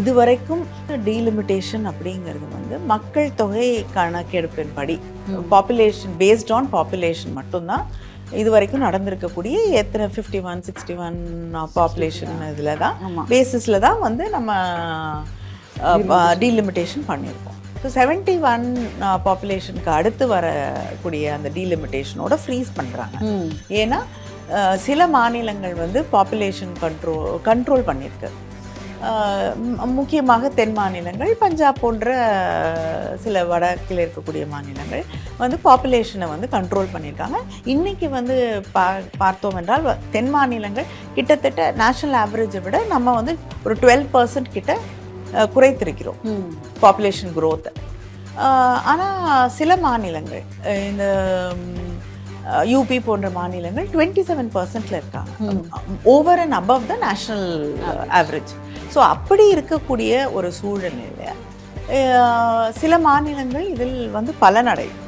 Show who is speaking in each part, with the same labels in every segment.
Speaker 1: இதுவரைக்கும் டீலிமிட்டேஷன் அப்படிங்கிறது வந்து மக்கள் தொகை கணக்கெடுப்பின்படி பாப்புலேஷன் பேஸ்ட் ஆன் பாப்புலேஷன் மட்டும்தான் இது வரைக்கும் நடந்திருக்கக்கூடிய எத்தனை 51 61 பாப்புலேஷன் இதில் தான் பேசிஸில் தான் வந்து நம்ம டீலிமிட்டேஷன் பண்ணியிருக்கோம். ஸோ 71 பாப்புலேஷனுக்கு அடுத்து வரக்கூடிய அந்த டீலிமிட்டேஷனோட ஃப்ரீஸ் பண்ணுறாங்க. ஏன்னா சில மாநிலங்கள் வந்து பாப்புலேஷன் கண்ட்ரோல் பண்ணியிருக்கு. முக்கியமாக தென் மாநிலங்கள், பஞ்சாப் போன்ற சில வடக்கில் இருக்கக்கூடிய மாநிலங்கள் வந்து பாப்புலேஷனை வந்து கண்ட்ரோல் பண்ணியிருக்காங்க. இன்றைக்கி வந்து பார்த்தோம் என்றால் தென் மாநிலங்கள் கிட்டத்தட்ட நேஷ்னல் ஆவரேஜை விட நம்ம வந்து ஒரு 12% கிட்ட குறைத்திருக்கிறோம் பாப்புலேஷன் குரோத்தை. ஆனால் சில மாநிலங்கள் இந்த யூபி போன்ற மாநிலங்கள் 27%ல இருக்காங்க, over and above the national average. So அப்படி இருக்கக்கூடிய ஒரு சூழ்நிலையில் சில மாநிலங்கள் இதில் வந்து பலனடையும்.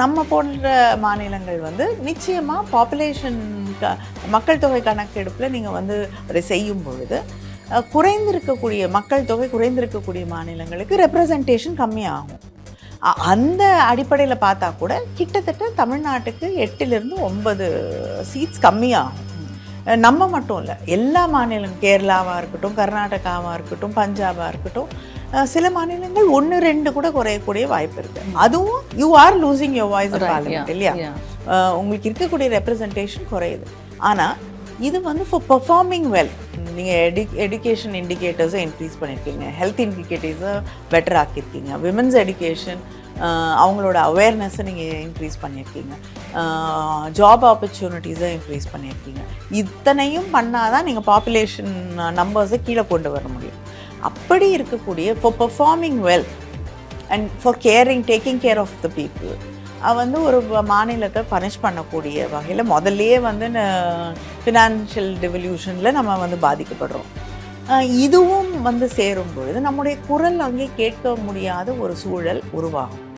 Speaker 1: நம்ம போன்ற மாநிலங்கள் வந்து நிச்சயமாக பாப்புலேஷன் மக்கள் தொகை கணக்கெடுப்பில் நீங்கள் வந்து அதை செய்யும் பொழுது குறைந்திருக்கக்கூடிய மக்கள் தொகை குறைந்திருக்கக்கூடிய மாநிலங்களுக்கு ரெப்ரசன்டேஷன் கம்மியாகும். அந்த அடிப்படையில் பார்த்தா கூட கிட்டத்தட்ட தமிழ்நாட்டுக்கு 8லிருந்து 9 சீட்ஸ் கம்மியாகும். நம்ம மட்டும் இல்லை, எல்லா மாநிலம், கேரளாவாக இருக்கட்டும், கர்நாடகாவாக இருக்கட்டும், பஞ்சாபாக இருக்கட்டும், சில மாநிலங்கள் 1-2 கூட குறையக்கூடிய வாய்ப்பு இருக்குது. அதுவும் you are losing your voice in parliament இல்லையா? உங்களுக்கு இருக்கக்கூடிய ரெப்ரசன்டேஷன் குறையுது. ஆனால் இது வந்து ஃபார் பெர்ஃபார்மிங் வெல் நீங்கள் எஜுகேஷன் இண்டிகேட்டர்ஸை இன்க்ரீஸ் பண்ணியிருக்கீங்க, ஹெல்த் இண்டிகேட்டர்ஸை பெட்டர் ஆக்கியிருக்கீங்க, விமென்ஸ் எஜுகேஷன் அவங்களோட அவேர்னஸை நீங்கள் இன்க்ரீஸ் பண்ணியிருக்கீங்க, ஜாப் ஆப்பர்ச்சுனிட்டிஸை இன்க்ரீஸ் பண்ணியிருக்கீங்க. இத்தனையும் பண்ணால் தான் நீங்கள் பாப்புலேஷன் நம்பர்ஸை கீழே கொண்டு வர முடியும். அப்படி இருக்கக்கூடிய for performing well and for taking care of the people வந்து ஒரு மாநிலத்தை பனிஷ் பண்ணக்கூடிய வகையில் முதல்லையே வந்து ஃபினான்ஷியல் டிவல்யூஷனில் நம்ம வந்து பாதிக்கப்படுறோம். இதுவும் வந்து சேரும் பொழுது நம்முடைய குரல் அங்கே கேட்க முடியாத ஒரு சூழல் உருவாகும்.